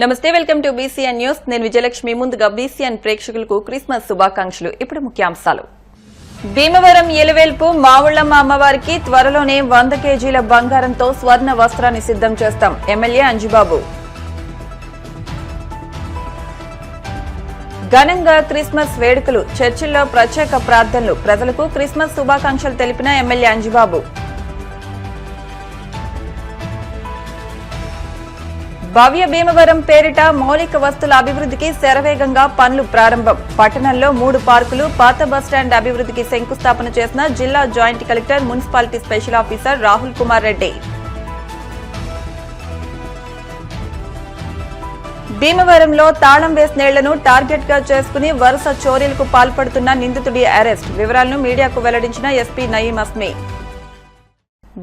నమస్తే, welcome to BCN news. నేను విజయలక్ష్మి. ముందుగా బీసీఎన్ ప్రేక్షకులకు క్రిస్మస్ శుభాకాంక్షలు. ఇప్పుడు ముఖ్యాంశాలు. భీమవరం ఎలువేల్పు మావుళ్లమ్మ అమ్మవారికి త్వరలోనే 100 కేజీల బంగారంతో స్వర్ణ వస్త్రాన్ని సిద్ధం చేస్తాం. ఎమ్మెల్యే అంజిబాబు. ఘనంగా క్రిస్మస్ వేడుకలు, చర్చిల్లో ప్రత్యేక ప్రార్థనలు, ప్రజలకు క్రిస్మస్ శుభాకాంక్షలు తెలిపిన ఎమ్మెల్యే అంజిబాబు. భవ్య భీమవరం పేరిట మౌలిక వస్తుల అభివృద్ధికి శరవేగంగా పనులు ప్రారంభం. పట్టణంలో 3 పార్కులు, పాత బస్టాండ్ అభివృద్ధికి శంకుస్థాపన చేసిన జిల్లా joint collector, municipality special officer Rahul Kumar Reddy. భీమవరంలో తాళం వేసినేళ్లను టార్గెట్ గా చేసుకుని వరుస చోరీలకు పాల్పడుతున్న నిందితుడి అరెస్ట్. వివరాలను మీడియాకు వెల్లడించిన ఎస్పీ నయీం అస్మి.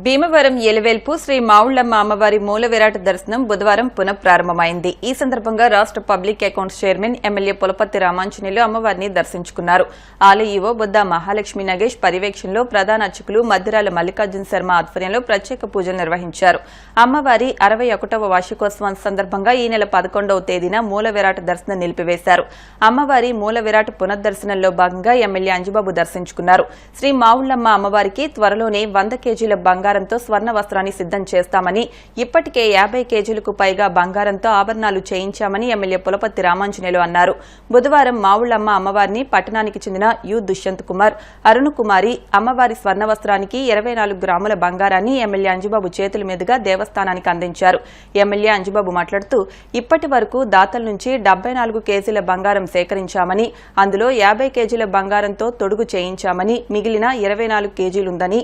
భీమవరం ఎలువేల్పు శ్రీ మావుళ్లమ్మ అమ్మవారి మూల విరాట్ దర్శనం బుధవారం పునఃప్రారంభమైంది. ఈ సందర్భంగా రాష్ట public accounts chairman MLA Pulaparthi Ramanjaneyulu అమ్మవారిని దర్శించుకున్నారు. ఆలయ ఈవో బుద్దా మహాలక్ష్మి నగేష్ పర్యవేక్షణలో ప్రధాన అర్చకులు మద్దిరాల మల్లికార్జున శర్మ ఆధ్వర్యంలో ప్రత్యేక పూజలు నిర్వహించారు. అమ్మవారి 61వ వార్షికోత్సవం సందర్భంగా ఈ నెల 11వ తేదీన మూల విరాట్ దర్శనం నిలిపివేశారు. అమ్మవారి మూల విరాట్ పునర్దర్శనంలో భాగంగా ఎమ్మెల్యే అంజిబాబు దర్శించుకున్నారు. శ్రీ మావుళ్లమ్మ అమ్మవారికి త్వరలోనే 100 కేజీల బంగారంతో స్వర్ణ వస్త్రాన్ని సిద్ధం చేస్తామని, ఇప్పటికే 50 కేజీలకు పైగా బంగారంతో ఆభరణాలు చేయించామని ఎమ్మెల్యే పులపర్తి రామాంజనేయులు అన్నారు. బుధవారం మావుళ్లమ్మ అమ్మవారిని పట్టణానికి చెందిన యు దుష్యంత్ కుమార్, అరుణ్ కుమారి అమ్మవారి స్వర్ణ వస్త్రానికి 24 గ్రాముల బంగారాన్ని ఎమ్మెల్యే అంజిబాబు చేతుల మీదుగా దేవస్థానానికి అందించారు. ఎమ్మెల్యే అంజిబాబు మాట్లాడుతూ, ఇప్పటి వరకు దాతల నుంచి 74 కేజీల బంగారం సేకరించామని, అందులో 50 కేజీల బంగారంతో తొడుగు చేయించామని, మిగిలిన 24 కేజీలుందని,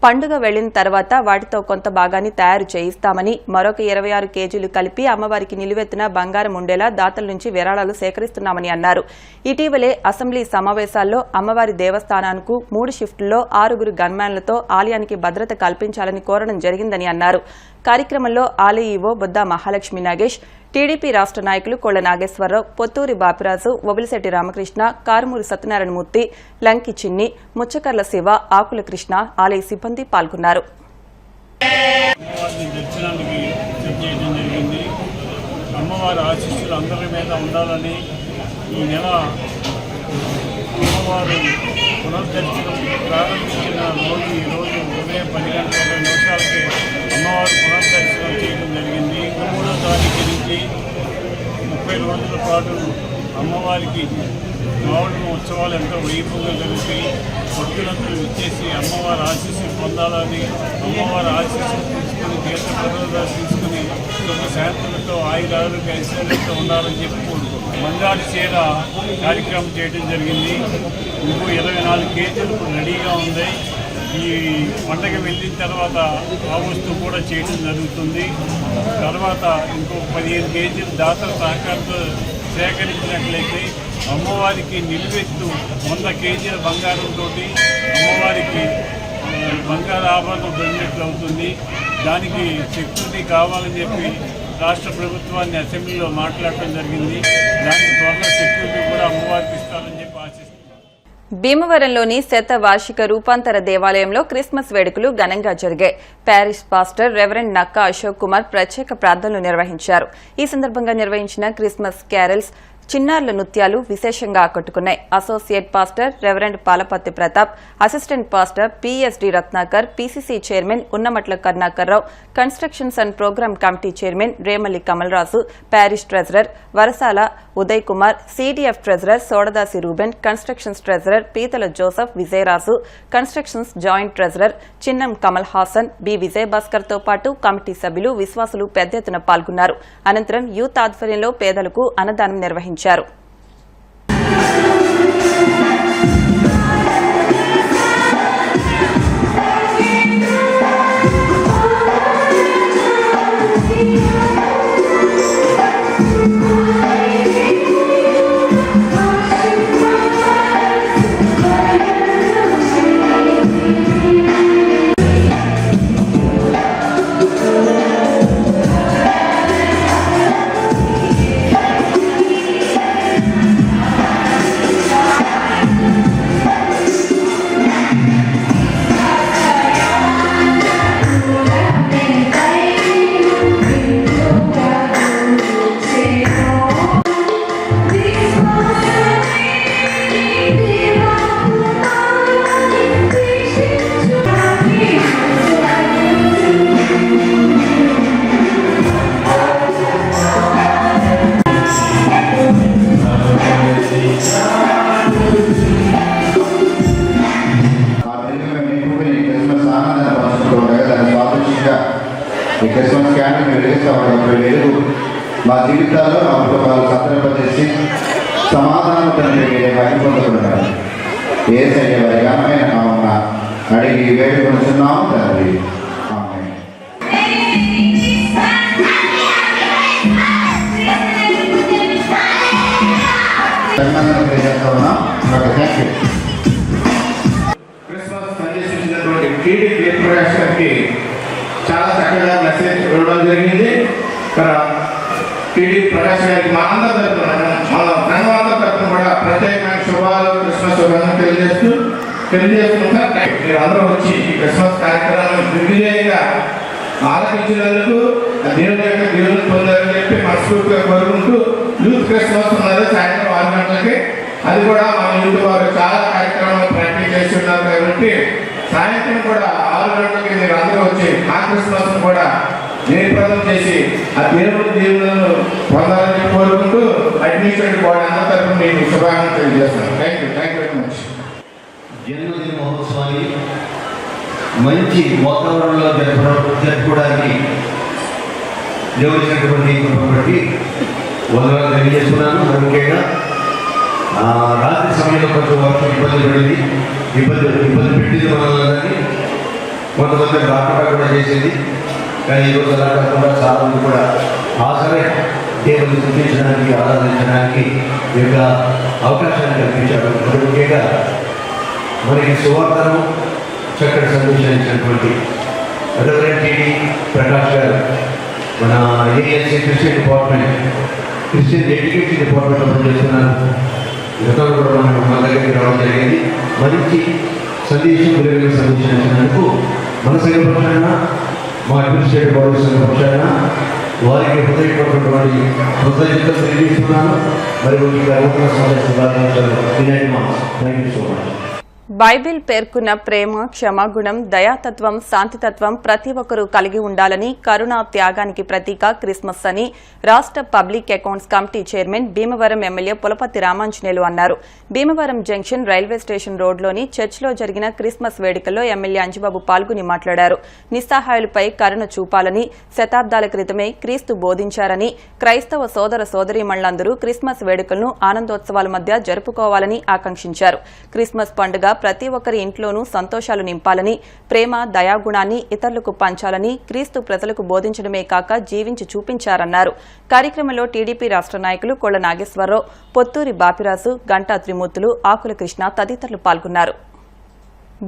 పండుగ వెళ్లిన తర్వాత వాటితో కొంత భాగాన్ని తయారు చేయిస్తామని, మరొక 26 కేజీలు కలిపి అమ్మవారికి నిలువెత్తున బంగారం ఉండేలా దాతల నుంచి విరాళాలు సేకరిస్తున్నామని అన్నారు. ఇటీవలే అసెంబ్లీ సమావేశాల్లో అమ్మవారి దేవస్థానానికి 3 షిఫ్టుల్లో 6 గన్మ్యాన్లతో ఆలయానికి భద్రత కల్పించాలని కోరడం జరిగిందని అన్నారు. కార్యక్రమంలో ఆలయ ఈవో బుద్దా మహాలక్ష్మి నాగేష్, టీడీపీ రాష్ట నాయకులు కోళ్ల నాగేశ్వరరావు, పొత్తూరి బాపిరాజు, ఒబిలిశెట్టి రామకృష్ణ, కారుమూరి సత్యనారాయణమూర్తి, లంకి చిన్ని, ముచ్చకర్ల శివ, ఆకుల కృష్ణ, ఆలయ సిబ్బంది పాల్గొన్నారు. అమ్మవారి ఆశీస్సులు అందరి మీద ఉండాలని ఈ నెల అమ్మవారు పునర్దర్శనం ప్రారంభించిన రోజు ఈ రోజు ఉదయం 10 గంటల 20 నిమిషాలకి అమ్మవారు పునర్దర్శనం చేయడం జరిగింది. 3వ తారీఖు నుంచి 30 రోజుల పాటు అమ్మవారికి మావుళ్లమ్మ ఉత్సవాలు ఎంతో వైభవంగా జరిపి భక్తులందరూ ఇచ్చేసి అమ్మవారి ఆశీస్సులు పొందాలని, అమ్మవారి ఆశీస్సులు తీసుకుని తీర్థప్రసాదాలు తీసుకుని సుఖ శాంతులతో ఆయురారోగ్య ఐశ్వర్యంతో ఉండాలని చెప్పి మంగాడి చీర కార్యక్రమం చేయడం జరిగింది. ఇంకో 24 కేజీలు రెడీగా ఉంది. ఈ పండగ వెళ్ళిన తర్వాత ఆ వస్తువు కూడా చేయడం జరుగుతుంది. తర్వాత ఇంకో 15 కేజీలు దాతల సహకారంతో సేకరించినట్లయితే అమ్మవారికి నిలువెత్తు 100 కేజీల బంగారంతో అమ్మవారికి బంగారు ఆభరణం దొరికినట్లు అవుతుంది. దానికి సెక్యూరిటీ కావాలని చెప్పి రాష్ట్ర ప్రభుత్వాన్ని అసెంబ్లీలో మాట్లాడటం జరిగింది. దానికి త్వరలో సెక్యూరిటీ కూడా అమ్మవారికి ఇస్తారని చెప్పి ఆశిస్తున్నాం. భీమవరంలోని శతవార్షిక రూపాంతర దేవాలయంలో క్రిస్మస్ వేడుకలు ఘనంగా జరిగాయి. Parish pastor reverend Nakka Ashok Kumar ప్రత్యేక ప్రార్థనలు నిర్వహించారు. ఈ సందర్భంగా నిర్వహించిన క్రిస్మస్ క్యారల్స్, చిన్నారుల నృత్యాలు విశేషంగా ఆకట్టుకున్నాయి. Associate pastor reverend Palapatti Pratap, assistant pastor PSD Ratnakar, PCC chairman Unnamatla Karnakarrao, constructions and programme committee chairman Remalli Kamalaraju, parish treasurer Varasala Uday Kumar, CDF treasurer Sodadasi Reuben, constructions treasurer Peetala Joseph Vijayaraju, constructions joint treasurer Chinnam Kamal Haasan, B Vijay Bhaskar తో పాటు కమిటీ సభ్యులు, విశ్వాసులు పెద్ద ఎత్తున పాల్గొన్నారు. అనంతరం యూత్ ఆధ్వర్యంలో పేదలకు అన్నదానం నిర్వహించారు. మా జీవితాల్లో మా కుటుంబాలు సంతరింపజేసి సమాధానతను పొందుకుంటారు. యేసయ్య వారి ఘనమైన నామమున అడిగి వేడుకొనుచున్నాము తండ్రి. ఆమేన్. క్రిస్మస్ సందేశించినటువంటి టీడీ జయప్రకాష్ గారికి చాలా చక్కగా మెసేజ్ ఇవ్వడం జరిగింది. టీడీ ప్రకాష్ గారికి మా అందరి తరఫున మన ధన్యవాదాల తరఫున కూడా ప్రత్యేకమైన శుభాలు క్రిస్మస్ శుభాలను తెలియజేస్తున్నాం. మీరు అందరూ వచ్చి ఈ క్రిస్మస్ కార్యక్రమాన్ని దిగ్విజయంగా ఆలపించినందుకు దేవుని యొక్క దేవుని పొందారని చెప్పి మనస్ఫూర్తిగా కోరుకుంటూ యూత్ క్రిస్మస్ ఉన్నది సాయంత్రం 6 గంటలకి. అది కూడా మన యూత్ వారు చాలా కార్యక్రమాలు ప్రాక్టీస్ చేస్తున్నారు కాబట్టి సాయంత్రం కూడా 6 గంటలకి మీరు అందరూ వచ్చి ఆ క్రిస్మస్ కూడా జయప్రదం చేసి ఆ దేవుని దీవులను పొందాలని కోరుకుంటూ అడ్మినిస్ట్రేటివ్ బాడీ అందరి తరఫున నేను శుభాకాంక్షలు తెలియజేస్తున్నాను. Thank you very much. జన్మదిన మహోత్సవాన్ని మంచి వాతావరణంలో జరుపుకోవడానికి దేవుడినటువంటి బట్టి వందనాలు తెలియజేస్తున్నాను. ముఖ్యంగా రాత్రి సమయంలో కొంచెం వర్షం ఇబ్బంది పడింది, ఇబ్బంది పెట్టింది మనల్ని. కొంతమంది రాకుండా కూడా చేసేది, కానీ ఈరోజు అలా కాకుండా చాలా మంది కూడా ఆసరే దేవుడిని చూపించడానికి ఆరాధించడానికి ఈ యొక్క అవకాశాన్ని కల్పించారు. ముఖ్యంగా మనకి సువార్తను చక్కటి సందేశం ఇచ్చినటువంటి రెవరెండ్ టీడీ ప్రకాష్ గారు మన ఏఎస్సీ క్రిస్టియన్ ఎడ్యుకేషన్ డిపార్ట్మెంట్లో పనిచేస్తున్నారు. గతంలో కూడా మన దగ్గరికి రావడం జరిగింది. మంచి సందేశం వెలుగుల సందేశం ఇచ్చినందుకు మన సంఘ పక్షాన, మా అడ్మినిస్ట్రేటివ్ బాడీ సంఘ పక్షాన వారికి హృదయపూర్వకటువంటి కృతజ్ఞతలు తెలియజేస్తున్నాను. మరి నూతన సంవత్సర శుభాకాంక్షలు. Thank you so much. Bible పేర్కొన్న ప్రేమ, క్షమాగుణం, దయాతత్వం, శాంతితత్వం ప్రతి ఒక్కరూ కలిగి ఉండాలని, కరుణా త్యాగానికి ప్రతీక క్రిస్మస్ అని రాష్ట్ర public accounts committee chairman Bhimavaram MLA Pulaparthi Ramanjaneyulu అన్నారు. భీమవరం జంక్షన్ రైల్వే స్టేషన్ రోడ్లోని చర్చిలో జరిగిన క్రిస్మస్ వేడుకల్లో ఎమ్మెల్యే అంజిబాబు పాల్గొని మాట్లాడారు. నిస్సహాయులపై కరుణ చూపాలని, శతాబ్దాల క్రితమే క్రీస్తు బోధించారని, క్రైస్తవ సోదర సోదరీమణులందరూ క్రిస్మస్ వేడుకలను ఆనందోత్సవాల మధ్య జరుపుకోవాలని ఆకాంక్షించారు. క్రిస్మస్ పండుగ ప్రతి ఒక్కరి ఇంట్లోనూ సంతోషాలు నింపాలని, ప్రేమ, దయాగుణాన్ని ఇతరులకు పంచాలని క్రీస్తు ప్రజలకు బోధించడమే కాక జీవించి చూపించారన్నారు. కార్యక్రమంలో టీడీపీ రాష్ట్ర నాయకులు కొళ్ల నాగేశ్వరరావు, పొత్తూరి బాపిరాజు, గంటా త్రిమూర్తులు, ఆకుల కృష్ణ తదితరులు పాల్గొన్నారు.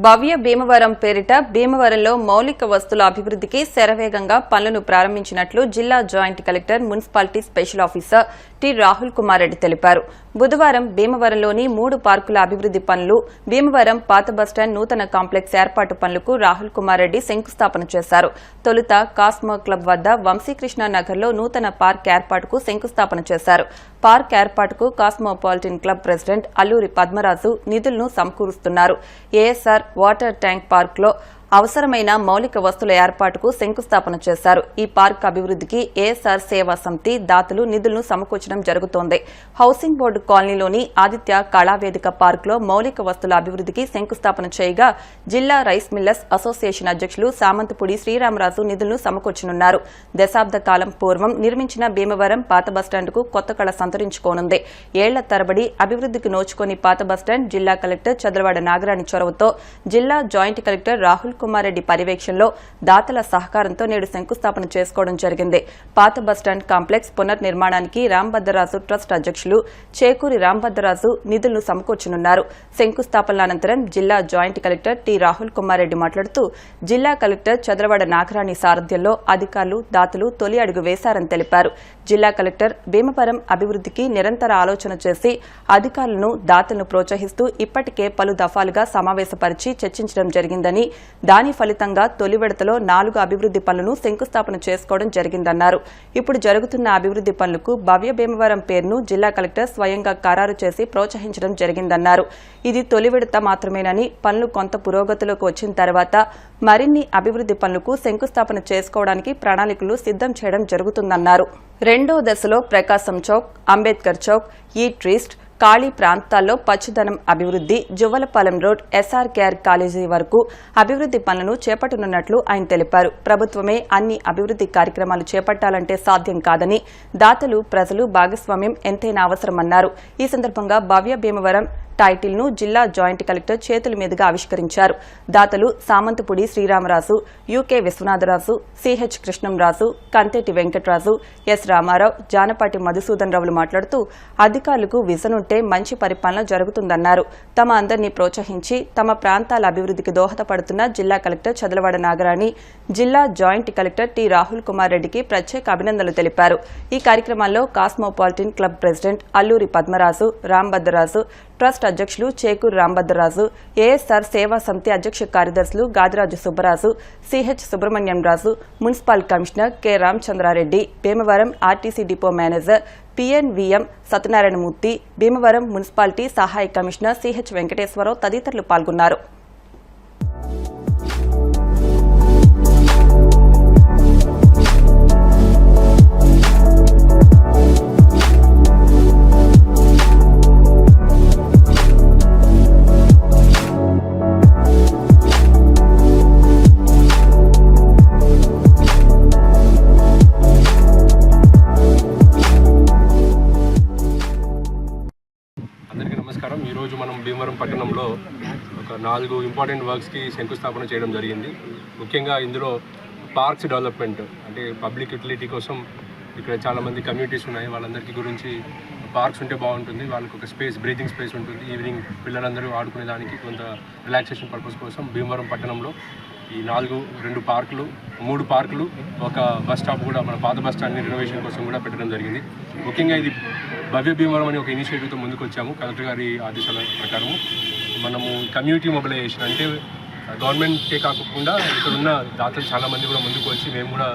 భవ్య భీమవరం పేరిట భీమవరంలో మౌలిక వస్తుల అభివృద్ధికి శరవేగంగా పనులను ప్రారంభించినట్లు జిల్లా joint collector, municipality special officer T Rahul Kumar Reddy తెలిపారు. బుధవారం భీమవరంలోని 3 పార్కుల అభివృద్ది పనులు, భీమవరం పాత బస్టాండ్ నూతన కాంప్లెక్స్ ఏర్పాటు పనులకు రాహుల్ కుమార్ రెడ్డి శంకుస్థాపన చేశారు. తొలుత కాస్మో క్లబ్ వద్ద వంశీకృష్ణ నగర్లో నూతన పార్క్ ఏర్పాటుకు శంకుస్థాపన చేశారు. పార్క్ ఏర్పాటుకు cosmopolitan club president Alluri Padmaraju నిధులను సమకూరుస్తున్నారు. ఏఎస్ఆర్ వాటర్ ట్యాంక్ పార్క్లో అవసరమైన మౌలిక వస్తుల ఏర్పాటుకు శంకుస్థాపన చేశారు. ఈ పార్క్ అభివృద్ధికి ఏఎస్ఆర్ సేవా సమితి దాతలు నిధులను సమకూర్చడం జరుగుతోంది. హౌసింగ్ బోర్డు కాలనీలోని ఆదిత్య కళావేదిక పార్కులో మౌలిక వస్తుల అభివృద్ధికి శంకుస్థాపన చేయగా జిల్లా రైస్ మిల్లర్స్ అసోసియేషన్ అధ్యక్షులు సామంతపూడి శ్రీరామరాజు నిధులను సమకూర్చనున్నారు. దశాబ్ద కాలం పూర్వం నిర్మించిన భీమవరం పాత బస్టాండ్కు కొత్త కళ సంతరించుకోనుంది. ఏళ్ల తరబడి అభివృద్ధికి నోచుకొని పాత బస్టాండ్ జిల్లా కలెక్టర్ చదలవాడ నాగరాణి చొరవతో జిల్లా జాయింట్ కలెక్టర్ రాహుల్ కుమార్ రెడ్డి పర్యవేక్షణలో దాతల సహకారంతో నేడు శంకుస్థాపన చేసుకోవడం జరిగింది. పాత బస్టాండ్ కాంప్లెక్స్ పునర్నిర్మాణానికి రాంభద్రరాజు ట్రస్ట్ అధ్యక్షులు చేకూరి రాంభద్రరాజు నిధులను సమకూర్చనున్నారు. శంకుస్థాపన అనంతరం జిల్లా joint collector T Rahul Kumar Reddy మాట్లాడుతూ జిల్లా కలెక్టర్ చదలవాడ నాగరాణి సారథ్యంలో అధికారులు, దాతలు తొలి అడుగు వేశారని తెలిపారు. జిల్లా కలెక్టర్ భీమవరం అభివృద్ధికి నిరంతర ఆలోచన చేసి అధికారులను, దాతలను ప్రోత్సహిస్తూ ఇప్పటికే పలు దఫాలుగా సమావేశపరిచి చర్చించడం జరిగిందని, దాని ఫలితంగా తొలి విడతలో 4 అభివృద్ది పనులను శంకుస్థాపన చేసుకోవడం జరిగిందన్నారు. ఇప్పుడు జరుగుతున్న అభివృద్ది పనులకు భవ్య భీమవరం పేరును జిల్లా కలెక్టర్ స్వయంగా ఖరారు చేసి ప్రోత్సహించడం జరిగిందన్నారు. ఇది తొలి విడత మాత్రమేనని, పనులు కొంత పురోగతిలోకి వచ్చిన తర్వాత మరిన్ని అభివృద్ది పనులకు శంకుస్థాపన చేసుకోవడానికి ప్రణాళికలు సిద్దం చేయడం జరుగుతుందన్నారు. రెండో దశలో ప్రకాశం చౌక్, అంబేద్కర్ చౌక్, ఈ ట్రీస్ట్, ఖాళీ ప్రాంతాల్లో పచ్చదనం అభివృద్ధి, జువ్వలపాలెం రోడ్, SRKR కాలేజీ వరకు అభివృద్ధి పనులను చేపట్టనున్నట్లు ఆయన తెలిపారు. ప్రభుత్వమే అన్ని అభివృద్ధి కార్యక్రమాలు చేపట్టాలంటే సాధ్యం కాదని, దాతలు, ప్రజలు భాగస్వామ్యం ఎంతైనా అవసరమన్నారు. ఈ సందర్భంగా భవ్య భీమవరం టైటిల్ ను జిల్లా జాయింట్ కలెక్టర్ చేతుల మీదుగా ఆవిష్కరించారు. దాతలు సామంతపుడి Sriramaraju, UK Viswanatharaju, CH Krishnamraju, Kanteti Venkataraju, S Ramarao, Janapati Madhusudan రావులు మాట్లాడుతూ అధికారులకు విజన్ ఉంటే మంచి పరిపాలన జరుగుతుందన్నారు. తమ అందరినీ ప్రోత్సహించి తమ ప్రాంతాల అభివృద్ధికి దోహదపడుతున్న జిల్లా కలెక్టర్ చదలవాడ నాగరాణి, జిల్లా joint collector T Rahul Kumar రెడ్డికి ప్రత్యేక అభినందనలు తెలిపారు. ఈ కార్యక్రమాల్లో cosmopolitan club president Alluri Padmaraju, Rambhadraraju, trust అధ్యక్షులు చేకూరు రాంభద్రరాజు, ASR సేవా సమితి అధ్యక్ష కార్యదర్శులు Gadiraju Subbaraju, CH Subrahmanyam Raju, municipal commissioner K Ramachandrareddy, Bhimavaram RTC depot manager PNVM Satyanarayanamurthy, Bhimavaram municipality సహాయ కమిషనర్ CH వెంకటేశ్వరరావు తదితరులు పాల్గొన్నారు. ఈరోజు మనం భీమవరం పట్టణంలో ఒక 4 ఇంపార్టెంట్ వర్క్స్కి శంకుస్థాపన చేయడం జరిగింది. ముఖ్యంగా ఇందులో పార్క్స్ డెవలప్మెంట్, అంటే పబ్లిక్ యూటిలిటీ కోసం ఇక్కడ చాలామంది కమ్యూనిటీస్ ఉన్నాయి. వాళ్ళందరికీ గురించి పార్క్స్ ఉంటే బాగుంటుంది, వాళ్ళకి ఒక స్పేస్, బ్రీతింగ్ స్పేస్ ఉంటుంది. ఈవినింగ్ పిల్లలందరూ ఆడుకునే దానికి కొంత రిలాక్సేషన్ పర్పస్ కోసం భీమవరం పట్టణంలో ఈ 2 పార్కులు, 3 పార్కులు, ఒక బస్ స్టాప్ కూడా, మన పాత బస్ స్టాండ్ని రెనోవేషన్ కోసం కూడా పెట్టడం జరిగింది. ముఖ్యంగా ఇది భవ్య భీమవరం అని ఒక ఇనిషియేటివ్తో ముందుకు వచ్చాము. కలెక్టర్ గారి ఆదేశాల ప్రకారము మనము కమ్యూనిటీ మొబిలైజేషన్, అంటే గవర్నమెంటే కాకుండా ఇక్కడ ఉన్న దాతలు చాలామంది కూడా ముందుకు వచ్చి మేము కూడా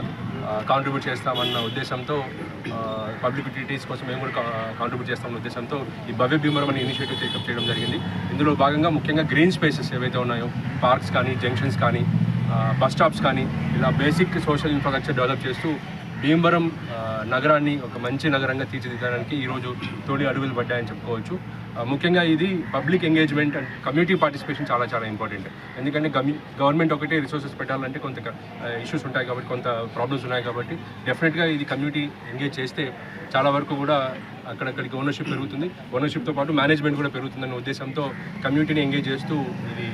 కాంట్రిబ్యూట్ చేస్తామన్న ఉద్దేశంతో, పబ్లిక్ యూటిలిటీస్ కోసం మేము కూడా కాంట్రిబ్యూట్ చేస్తామన్న ఉద్దేశంతో ఈ భవ్య భీమవరం అనే ఇనిషియేటివ్ టేకప్ చేయడం జరిగింది. ఇందులో భాగంగా ముఖ్యంగా గ్రీన్ స్పేసెస్ ఏవైతే ఉన్నాయో, పార్క్స్ కానీ, జంక్షన్స్ కానీ, బస్ స్టాప్స్ కానీ, ఇలా బేసిక్ సోషల్ ఇన్ఫ్రాస్ట్రక్చర్ డెవలప్ చేస్తూ భీమవరం నగరాన్ని ఒక మంచి నగరంగా తీర్చిదిద్దడానికి ఈరోజు తొలి అడుగులు పడ్డాయని చెప్పుకోవచ్చు. ముఖ్యంగా ఇది public engagement and community participation చాలా చాలా ఇంపార్టెంట్. ఎందుకంటే గవర్నమెంట్ ఒకటే రిసోర్సెస్ పెట్టాలంటే కొంత ఇష్యూస్ ఉంటాయి కాబట్టి, కొంత ప్రాబ్లమ్స్ ఉన్నాయి కాబట్టి డెఫినెట్గా ఇది కమ్యూనిటీ ఎంగేజ్ చేస్తే చాలా వరకు కూడా అక్కడక్కడికి ఓనర్షిప్ పెరుగుతుంది. ఓనర్షిప్తో పాటు మేనేజ్మెంట్ కూడా పెరుగుతుందనే ఉద్దేశంతో కమ్యూనిటీని ఎంగేజ్ చేస్తూ ఇది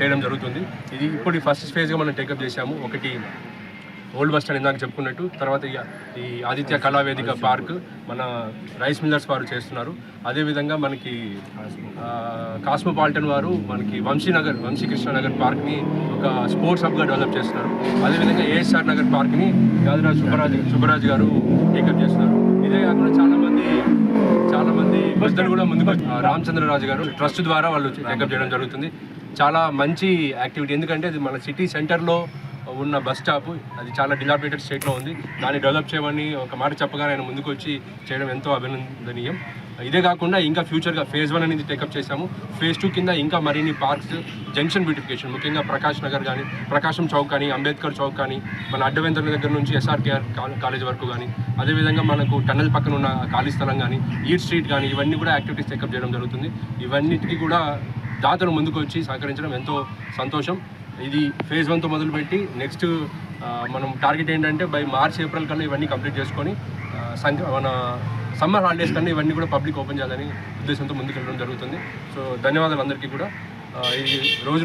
చేయడం జరుగుతుంది. ఇది ఇప్పుడు ఫస్ట్ ఫేజ్గా మనం టేకప్ చేశాము. ఒకటి ఓల్డ్ బస్ స్టాండ్ ఇందాక చెప్పుకున్నట్టు, తర్వాత ఈ ఆదిత్య కళావేదిక పార్క్ మన రైస్ మిల్లర్స్ వారు చేస్తున్నారు. అదేవిధంగా మనకి కాస్మోపాలిటన్ వారు మనకి వంశీకృష్ణ నగర్ పార్క్ని ఒక స్పోర్ట్స్ హబ్గా డెవలప్ చేస్తున్నారు. అదేవిధంగా ASR నగర్ పార్క్ని గాదిరాజు సుబ్బరాజు గారు టేకప్ చేస్తున్నారు. ఇదే కాకుండా చాలామంది పెద్దలు కూడా ముందుకు రామచంద్రరాజు గారు ట్రస్ట్ ద్వారా వాళ్ళు టేకప్ చేయడం జరుగుతుంది. చాలా మంచి యాక్టివిటీ, ఎందుకంటే అది మన సిటీ సెంటర్లో ఉన్న బస్ స్టాప్, అది చాలా డిలాబిలేటెడ్ స్టేట్లో ఉంది. దాన్ని డెవలప్ చేయమని ఒక మాట చెప్పగానే ఆయన ముందుకు వచ్చి చేయడం ఎంతో అభినందనీయం. ఇదే కాకుండా ఇంకా ఫ్యూచర్గా ఫేజ్ 1 అనేది టేకప్ చేశాము. ఫేజ్ 2 కింద ఇంకా మరిన్ని పార్క్స్, జంక్షన్ బ్యూటిఫికేషన్, ముఖ్యంగా ప్రకాష్ నగర్ కానీ, ప్రకాశం చౌక్ కానీ, అంబేద్కర్ చౌక్ కానీ, మన అడ్డవెంతర్ల దగ్గర నుంచి SRKR కాలేజ్ వరకు కానీ, అదేవిధంగా మనకు టన్నెల్ పక్కన ఉన్న ఖాళీ స్థలం కానీ, ఈట్ స్ట్రీట్ కానీ, ఇవన్నీ కూడా యాక్టివిటీస్ టేకప్ చేయడం జరుగుతుంది. ఇవన్నిటికీ కూడా దాతలు ముందుకు వచ్చి సహకరించడం ఎంతో సంతోషం. ఇది ఫేజ్ 1తో మొదలుపెట్టి నెక్స్ట్ మనం టార్గెట్ ఏంటంటే బై మార్చ్ ఏప్రిల్ కన్నా ఇవన్నీ కంప్లీట్ చేసుకొని మన సమ్మర్ హాలిడేస్ కన్నా ఇవన్నీ కూడా పబ్లిక్ ఓపెన్ చేయాలని ఉద్దేశంతో ముందుకు వెళ్ళడం జరుగుతుంది. సో ధన్యవాదాలు అందరికీ కూడా. ఇది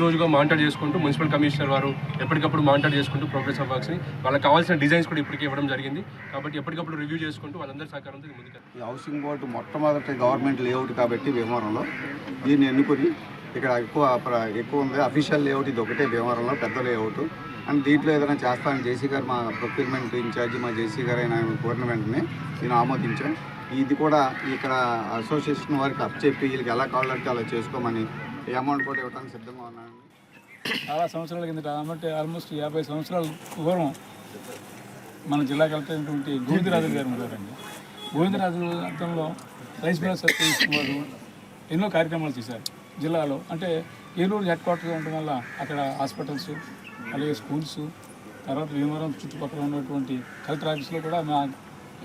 రోజుగా మానిటర్ చేసుకుంటూ మున్సిపల్ కమిషనర్ వారు ఎప్పటికప్పుడు మానిటర్ చేసుకుంటూ ప్రోగ్రెస్ ఆఫ్ వర్క్స్ని, వాళ్ళకి కావాల్సిన డిజైన్స్ కూడా ఇప్పటికీ ఇవ్వడం జరిగింది. కాబట్టి ఎప్పటికప్పుడు రివ్యూ చేసుకుంటూ వాళ్ళందరి సహకారంతో ముందుకు. ఈ హౌసింగ్ బోర్డు మొట్టమొదటి గవర్నమెంట్ లేఅవుట్ కాబట్టి భీమవరంలో దీన్ని ఎన్నుకొని ఇక్కడ ఎక్కువ ఉంది. అఫీషియల్ లేఅవుట్ ఇది ఒకటే భీమవరంలో, పెద్ద లేఅవుట్. అండ్ దీంట్లో ఏదైనా చేస్తానని జేసీ గారు, మా ప్రొక్యూర్మెంట్ ఇన్ఛార్జి మా జేసీ గారు అయినా కోరిన వెంటనే నేను ఆమోదించాం. ఇది కూడా ఇక్కడ అసోసియేషన్ వారికి అప్పచెప్పి వీళ్ళకి ఎలా కావాలంటే అలా చేసుకోమని ఈ అమౌంట్ కూడా ఇవ్వడానికి సిద్ధంగా ఉన్నాను. చాలా సంవత్సరాల కిందట, అంటే ఆల్మోస్ట్ 50 సంవత్సరాల పూర్వం మన జిల్లా కలెక్టర్ అయినటువంటి గోవిందరాజు గారు ఉన్నారండి. గోవిందరాజు గతంలో రైస్ మిల్లర్స్ అసోసియేషన్ వారు ఎన్నో కార్యక్రమాలు చేశారు జిల్లాలో. అంటే ఏలూరు హెడ్ క్వార్టర్గా ఉండడం వల్ల అక్కడ హాస్పిటల్స్, అలాగే స్కూల్స్, తర్వాత భీమవరం చుట్టుపక్కల ఉన్నటువంటి కలెక్టర్ ఆఫీస్లో కూడా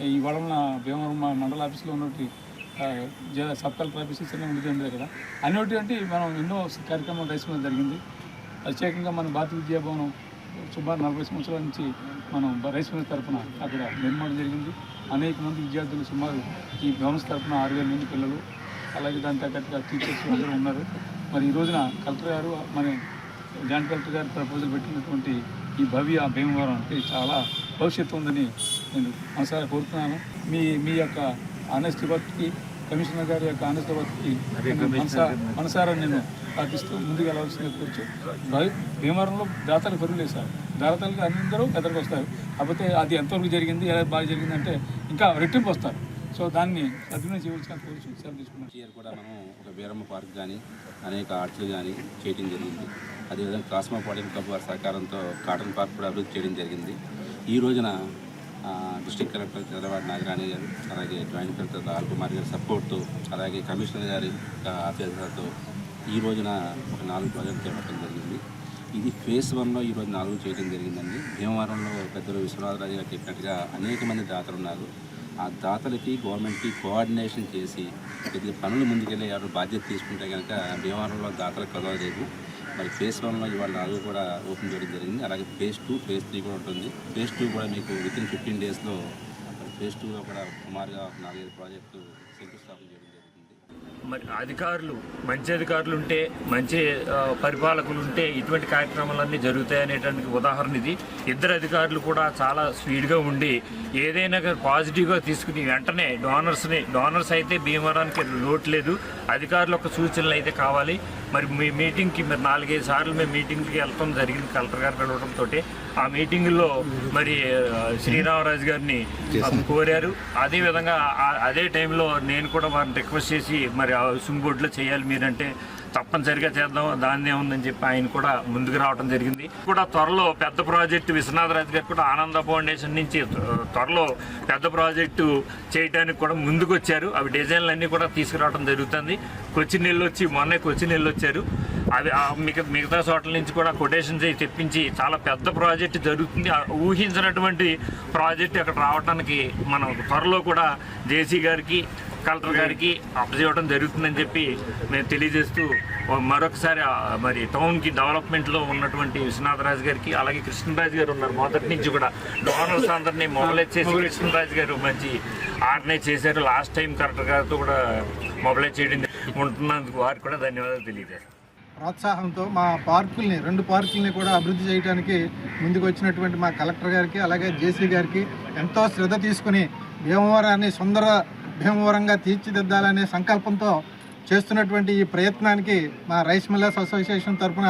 ఈ వడమ భీమవరం మండల ఆఫీస్లో ఉన్నటువంటి సబ్ కలెక్టర్ ఆఫీస్ ఉండే కదా అనేటువంటి మనం ఎన్నో కార్యక్రమాలు రైస్ మిల్ జరిగింది. ప్రత్యేకంగా మన భారత విద్యాభవనం సుమారు 40 సంవత్సరాల నుంచి మనం రైస్ మిల్ తరఫున అక్కడ నిర్మాణం జరిగింది. అనేక మంది విద్యార్థులు సుమారు ఈ భవన్స్ తరఫున 6,000 మంది పిల్లలు, అలాగే దాని తగ్గట్టుగా టీచర్స్ అందరూ ఉన్నారు. మరి ఈ రోజున కలెక్టర్ గారు మన జాయింట్ కలెక్టర్ గారు ప్రపోజల్ పెట్టినటువంటి ఈ భవ్య భీమవరం అంటే చాలా భవిష్యత్తు ఉందని నేను మనసారా కోరుతున్నాను. మీ యొక్క ఆనెస్ట్ వర్క్కి, కమిషనర్ గారి యొక్క ఆనెస్ట్ వర్క్కి మనసారా నేను పాటిస్తూ ముందుకు వెళ్ళవలసిందిగా కూర్చో. భీమవరంలో దాతలు పెరుగులేసారు, దాతలకు అందరూ ఎదరికి వస్తారు. కాకపోతే అది ఎంతవరకు జరిగింది, ఎలా బాగా జరిగిందంటే ఇంకా రెట్టింపు వస్తారు. సో దాన్ని సద్వినియోగం చేయవలసిన కోర్చు సెలవు తీసుకున్నాను. ఇయర్ కూడా మనం ఒక వీరమ్మ పార్క్ కానీ అనేక ఆర్ట్స్లు కానీ చేయడం జరిగింది. అదేవిధంగా కాస్మోపాలిటన్ క్లబ్ వారి సహకారంతో కాటన్ పార్క్ కూడా అభివృద్ధి చేయడం జరిగింది. ఈ రోజున డిస్ట్రిక్ట్ కలెక్టర్ చంద్రబాబు నాగరాణి గారు, అలాగే జాయింట్ కలెక్టర్ ఆర్ కుమార్ గారి సపోర్ట్తో, అలాగే కమిషనర్ గారి ఆదేశాలతో ఈ రోజున ఒక 4 ప్రాజెక్టులు చేపట్టడం జరిగింది. ఇది ఫేజ్ 1లో ఈరోజు 4 చేయడం జరిగిందండి. భీమవరంలో పెద్దలు విశ్వనాథరాజు గారు చెప్పినట్టుగా అనేక మంది దాతలు ఉన్నారు. ఆ దాతలకి గవర్నమెంట్కి కోఆర్డినేషన్ చేసి కొద్దిగా పనులు ముందుకెళ్ళి ఎవరు బాధ్యత తీసుకుంటే కనుక భీమవరంలో దాతలకు కలవలేదు. మరి ఫేజ్ 1లో ఇవాళ 4 కూడా ఓపెన్ చేయడం జరిగింది. అలాగే ఫేజ్ 2, ఫేజ్ 3 కూడా ఉంటుంది. ఫేజ్ 2 కూడా మీకు వితిన్ 15 డేస్లో ఫేజ్ 2లో కూడా సుమారుగా 4-5 ప్రాజెక్టు శంకుస్థాపన చేయడం జరిగింది. మరి అధికారులు, మంచి అధికారులు ఉంటే, మంచి పరిపాలకులు ఉంటే ఇటువంటి కార్యక్రమాలన్నీ జరుగుతాయి అనేటువంటి ఉదాహరణ ఇది. ఇద్దరు అధికారులు కూడా చాలా స్పీడ్గా ఉండి ఏదైనా పాజిటివ్గా తీసుకుని వెంటనే డోనర్స్ అయితే భీమవరానికి లోటు లేదు. అధికారుల యొక్క సూచనలు అయితే కావాలి. మరి మీ మీటింగ్కి మరి 4-5 సార్లు మేము మీటింగ్కి వెళ్ళటం జరిగింది కలెక్టర్ గారు పిలవడంతో. ఆ మీటింగ్లో మరి శ్రీరామరాజు గారిని కోరారు. అదేవిధంగా అదే టైంలో నేను కూడా వారిని రిక్వెస్ట్ చేసి మరి హౌసింగ్ బోర్డులో చేయాలి మీరంటే తప్పనిసరిగా చేద్దాం, దాన్నే ఉందని చెప్పి ఆయన కూడా ముందుకు రావడం జరిగింది. కూడా త్వరలో పెద్ద ప్రాజెక్టు విశ్వనాథరాజు గారు కూడా ఆనంద ఫౌండేషన్ నుంచి త్వరలో పెద్ద ప్రాజెక్టు చేయడానికి కూడా ముందుకు వచ్చారు. అవి డిజైన్లు అన్నీ కూడా తీసుకురావడం జరుగుతుంది. మొన్నే కొచ్చిన్ వచ్చారు. అవి మిగతా చోట్ల నుంచి కూడా కొటేషన్స్ తెప్పించి చాలా పెద్ద ప్రాజెక్టు జరుగుతుంది. ఊహించినటువంటి ప్రాజెక్టు అక్కడ రావడానికి మనం త్వరలో కూడా జేసీ గారికి, కలెక్టర్ గారికి అప్పచేయడం జరుగుతుందని చెప్పి మేము తెలియజేస్తూ మరొకసారి మరి టౌన్కి డెవలప్మెంట్లో ఉన్నటువంటి విశ్వనాథరాజు గారికి, అలాగే కృష్ణరాజు గారు ఉన్నారు మొదటి నుంచి కూడా డోనర్స్ అందరినీ మొబైలైజ్ చేసి కృష్ణరాజు గారు మంచి ఆర్గనైజ్ చేశారు. లాస్ట్ టైం కలెక్టర్ గారితో కూడా మొబైలైజ్ చేయడం ఉంటున్నందుకు వారికి కూడా ధన్యవాదాలు తెలియజేస్తాను. ప్రోత్సాహంతో మా పార్కుల్ని, 2 పార్కుల్ని కూడా అభివృద్ధి చేయడానికి ముందుకు వచ్చినటువంటి మా కలెక్టర్ గారికి, అలాగే జేసీ గారికి ఎంతో శ్రద్ధ తీసుకుని భీమవరాన్ని సుందర భీమవరంగా తీర్చిదిద్దాలనే సంకల్పంతో చేస్తున్నటువంటి ఈ ప్రయత్నానికి మా రైస్ మిల్లర్స్ అసోసియేషన్ తరఫున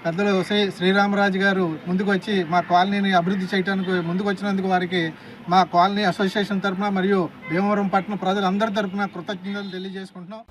పెద్దలు శ్రీరామరాజు గారు ముందుకు వచ్చి మా కాలనీని అభివృద్ధి చేయడానికి ముందుకు వచ్చినందుకు వారికి మా కాలనీ అసోసియేషన్ తరఫున మరియు భీమవరం పట్టణ ప్రజలందరి తరఫున కృతజ్ఞతలు తెలియజేసుకుంటున్నాం.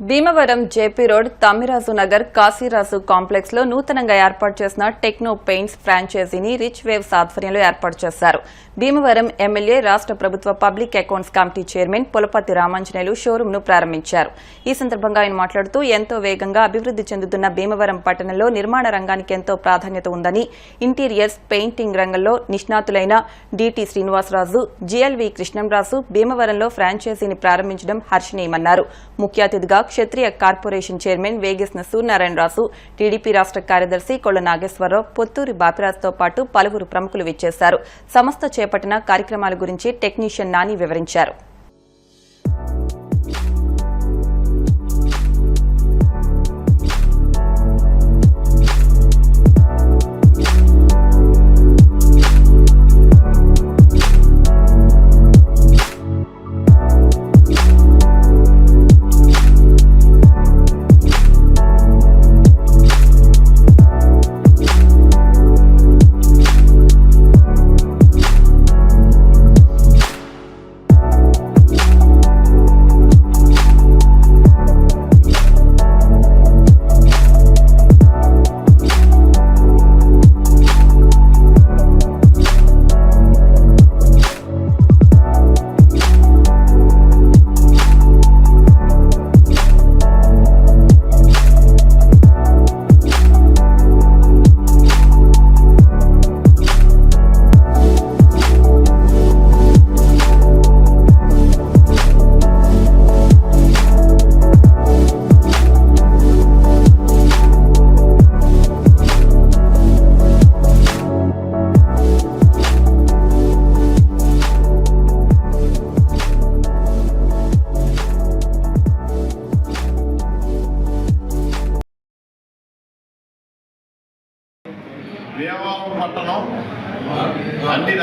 Bhimavaram JP road, Tammiraju Nagar, Kasiraju complex లో నూతనంగా ఏర్పాటు చేసిన టెక్నో పెయింట్స్ ఫ్రాంచైజీని రిచ్ వేవ్స్ ఆధ్వర్యంలో ఏర్పాటు చేశారు. భీమవరం ఎమ్మెల్యే, రాష్ట్ర ప్రభుత్వ public accounts committee chairman Pulaparthi Ramanjaneyulu showroom ను ప్రారంభించారు. ఈ సందర్భంగా ఆయన మాట్లాడుతూ ఎంతో వేగంగా అభివృద్ధి చెందుతున్న భీమవరం పట్టణంలో నిర్మాణ రంగానికి ఎంతో ప్రాధాన్యత ఉందని, ఇంటీరియర్స్, పెయింటింగ్ రంగంలో నిష్ణాతులైన డిటి శ్రీనివాసరాజు, జిఎల్వి కృష్ణంరాజు భీమవరంలో ఫ్రాంచైజీని ప్రారంభించడం హర్షణీయమన్నారు. ముఖ్య అతిథిగా Kshatriya corporation chairman Vegesna Suryanarayanaraju, TDP రాష్ట్ర కార్యదర్శి కొళ్ల నాగేశ్వరరావు, పొత్తూరి బాపిరాజుతో పాటు పలువురు ప్రముఖులు విచ్చేశారు. సంస్థ చేపట్టిన కార్యక్రమాల గురించి టెక్నీషియన్ నాని వివరించారు.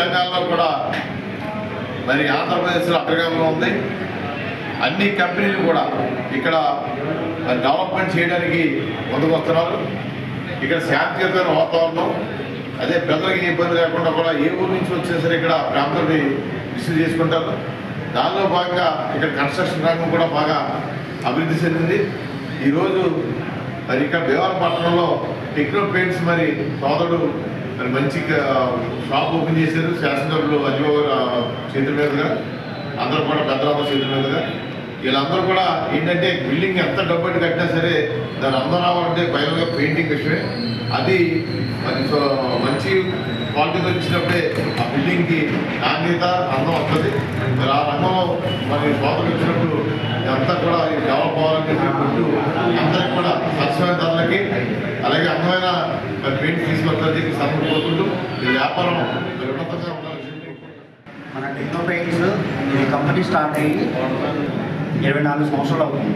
రంగాల్లో కూడా మరి ఆంధ్రప్రదేశ్లో అగ్రగామిలో ఉంది. అన్ని కంపెనీలు కూడా ఇక్కడ డెవలప్మెంట్ చేయడానికి ముందుకు వస్తున్నారు. ఇక్కడ శాంతియుతమైన వాతావరణం, అదే ప్రజలకు ఇబ్బంది లేకుండా కూడా ఏ ఊరు నుంచి వచ్చినా సరే ఇక్కడ ప్రాంతాన్ని రిసీవ్ చేసుకుంటారు. దానిలో భాగంగా ఇక్కడ కన్స్ట్రక్షన్ రంగం కూడా బాగా అభివృద్ధి చెందింది. ఈరోజు మరి ఇక్కడ భీమవరం పట్టణంలో టెక్నో పెయింట్స్ మరి సోదరుడు మరి మంచి షాప్ ఓపెన్ చేశారు. శాసనసభ్యులు అజయ్ చేతుల మీదుగా, అందరూ కూడా పెద్దరామ చేతుల మీదుగా. వీళ్ళందరూ కూడా ఏంటంటే బిల్డింగ్ ఎంత డబ్బు కట్టినా సరే దాని అందం రావాలంటే బయలుగా పెయింటింగ్ విషయమే. అది మరి మంచి క్వాలిటీతో ఇచ్చినప్పుడే ఆ బిల్డింగ్కి నాణ్యత అందం వస్తుంది. మరి ఆ రంగంలో మరి సోదరులు వచ్చినప్పుడు అంతా కూడా డెవలప్ అవ్వాలని చెప్పి అందరికి కూడా సరసమైన ధరలకి అలాగే అందమైన పెయింట్ తీసుకొస్తారని చెప్పి సమర్పించుకుంటూ ఈ వ్యాపారం ఉన్నతంగా ఉండాలి. మన టెక్నో పెయింట్స్ ఈ కంపెనీ స్టార్ట్ అయ్యి 24 సంవత్సరాలు అవుతుంది.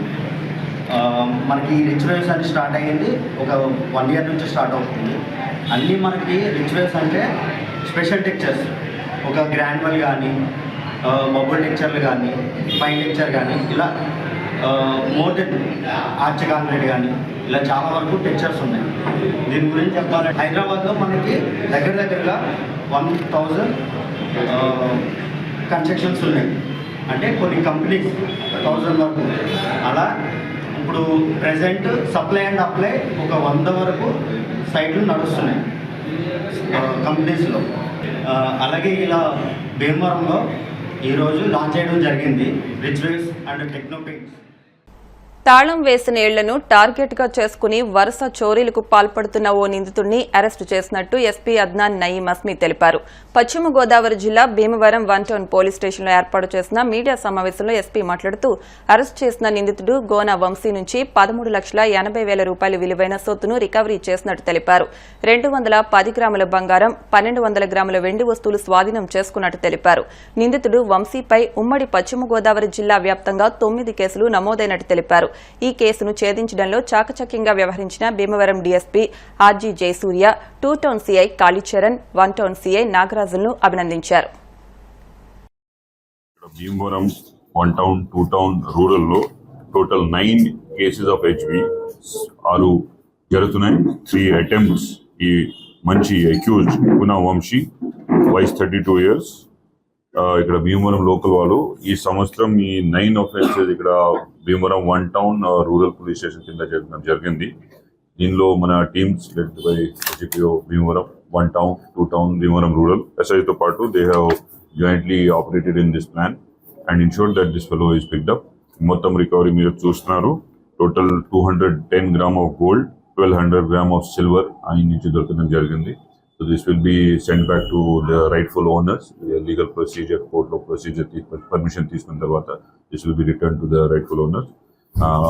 మనకి రిచ్ వేవ్స్ అని స్టార్ట్ అయ్యింది ఒక 1 year నుంచి స్టార్ట్ అవుతుంది. అన్నీ మనకి రిచ్ వేవ్స్ అంటే స్పెషల్ టెక్చర్స్, ఒక గ్రాన్యువల్ కానీ బబుల్ టెక్చర్లు కానీ ఫైన్ టెక్చర్ కానీ ఇలా మోర్ దెన్ ఆర్చ్ కాంక్రీట్ కానీ ఇలా చాలా వరకు టెక్చర్స్ ఉన్నాయి. దీని గురించి చెప్పాలంటే హైదరాబాద్లో మనకి దగ్గరగా 1000 కన్స్ట్రక్షన్స్ ఉన్నాయి. అంటే కొన్ని కంపెనీస్ 1000 వరకు. అలా ఇప్పుడు ప్రజెంట్ సప్లై అండ్ అప్లై ఒక 100 వరకు సైట్లు నడుస్తున్నాయి కంపెనీస్లో. అలాగే ఇలా భీమవరంలో ఈరోజు లాంచ్ చేయడం జరిగింది rich waves and techno paints. తాళం వేసిన ఇళ్లను టార్గెట్ గా చేసుకుని వరుస చోరీలకు పాల్పడుతున్న ఓ నిందితుడిని అరెస్టు చేసినట్టు ఎస్పీ అద్నాన్ నయీం అస్మి తెలిపారు. పశ్చిమ గోదావరి జిల్లా భీమవరం 1 టౌన్ పోలీస్ స్టేషన్లో ఏర్పాటు చేసిన మీడియా సమావేశంలో ఎస్పీ మాట్లాడుతూ అరెస్టు చేసిన నిందితుడు గోనా వంశీ నుంచి 13,80,000 రూపాయల విలువైన సొత్తును రికవరీ చేసినట్టు తెలిపారు. 210 గ్రాముల బంగారం, 1200 గ్రాముల వెండి వస్తువులు స్వాధీనం చేసుకున్నట్టు తెలిపారు. నిందితుడు వంశీపై ఉమ్మడి పశ్చిమ గోదావరి జిల్లా వ్యాప్తంగా 9 కేసులు నమోదైనట్టు తెలిపారు. ఈ కేసును ఛేదించడంలో చాకచక్యంగా వ్యవహరించిన Bhimavaram DSP RG Jayasurya, 2 town CI Kalicharan, 1 town CI నాగరాజులను అభినందించారు. భీమవరం 1 టౌన్ 2 టౌన్ రూరల్ లో టోటల్ 9 కేసెస్ ఆఫ్ హెచ్బి 6 జరుగుతున్నాయి. 3 అటెంప్ట్స్. ఈ మంచి అక్యూజ్డ్ గునా వంశీ, వయసు 32 years, ఇక్కడ భీమవరం లోకల్ వాళ్ళు. ఈ సంవత్సరం ఈ 9 offenses ఇక్కడ Bhimavaram 1 town rural police station కింద జరిగింది. దీనిలో మన teams led by SDPO Bhimavaram 1 town 2 town Bhimavaram rural ఎస్ఐతో పాటు they have jointly operated in this plan and ensure that this fellow is picked up. మొత్తం రికవరీ మీరు చూస్తున్నారు. Total 210 grams of gold, 1200 grams of silver ఆయన నుంచి దొరకడం జరిగింది. So this will be sent back to the rightful owners. The legal procedure, court of procedure, permission తీసుకున్న తర్వాత this will be returned to the rightful owners.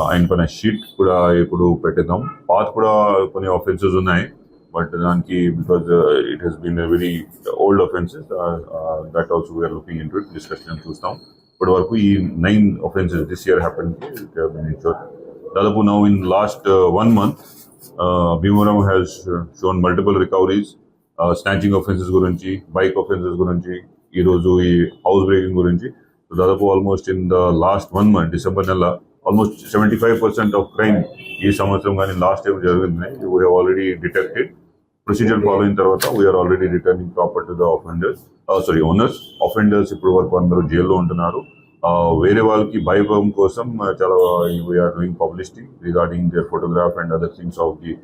ఆయన పైన sheet కూడా ఇప్పుడు పెట్టేద్దాం. పాత కూడా కొన్ని ఆఫెన్సెస్ ఉన్నాయి, బట్ దానికి because it has been very old offences, that also we are looking into it, discussion చూస్తాం. ఇప్పటి వరకు ఈ 9 offenses దిస్ ఇయర్ హ్యాపెన్. దాదాపు now in last 1 month Bhimavaram has shown multiple recoveries. Snatching offences గురించి, bike offences గురించి, ఈరోజు ఈ house breaking గురించి. దాదాపు almost in the last 1 month December నెల ఆల్మోస్ట్ 75% ఆఫ్ క్రైమ్ ఈ సంవత్సరం కానీ లాస్ట్ టైం జరిగింది. We have already detected. Procedure follow అయిన తర్వాత we are already returning proper to the owners. Offenders ఇప్పుడు వరకు అందరూ జైల్లో ఉంటున్నారు. వేరే వాళ్ళకి భయభం కోసం చాలా we are doing publicity regarding their photograph and other things of the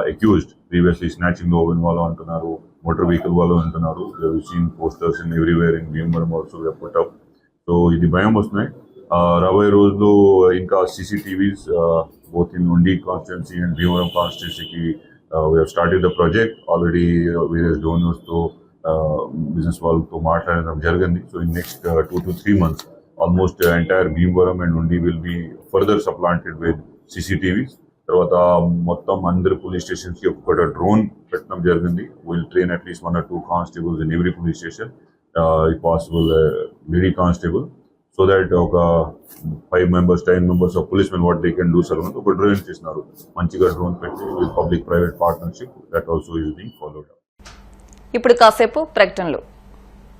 accused. Previously snatching లో వాళ్ళు అంటున్నారు, మోటార్ వెహికల్ వాళ్ళు అంటున్నారు. Seen posters in everywhere in Bhimavaram also we have put up. So ఇది భయం వస్తున్నాయి. రాబోయే రోజుల్లో ఇంకా CCTVs both in Undi constituency and Bhimaram constituency we have started the project already. Various donors to business వాళ్ళతో మాట్లాడడం జరిగింది. So in next 2 to 3 months almost entire Bhimaram and Undi will be further supplanted with CCTVs. తర్వాత మొత్తం అందరి police stations కి ఒక drone పెట్టడం జరిగింది. Will train at least 1 or 2 constables in every police station, if possible lady constable, so that ఒక 5 members 10 members of police men what they can do sir. ఒక drone చేసినారు, మంచిగా డ్రోన్ పెట్టి with public private partnership. That also is being followed. ఇప్పుడు కాసేపు ప్రకటనలు.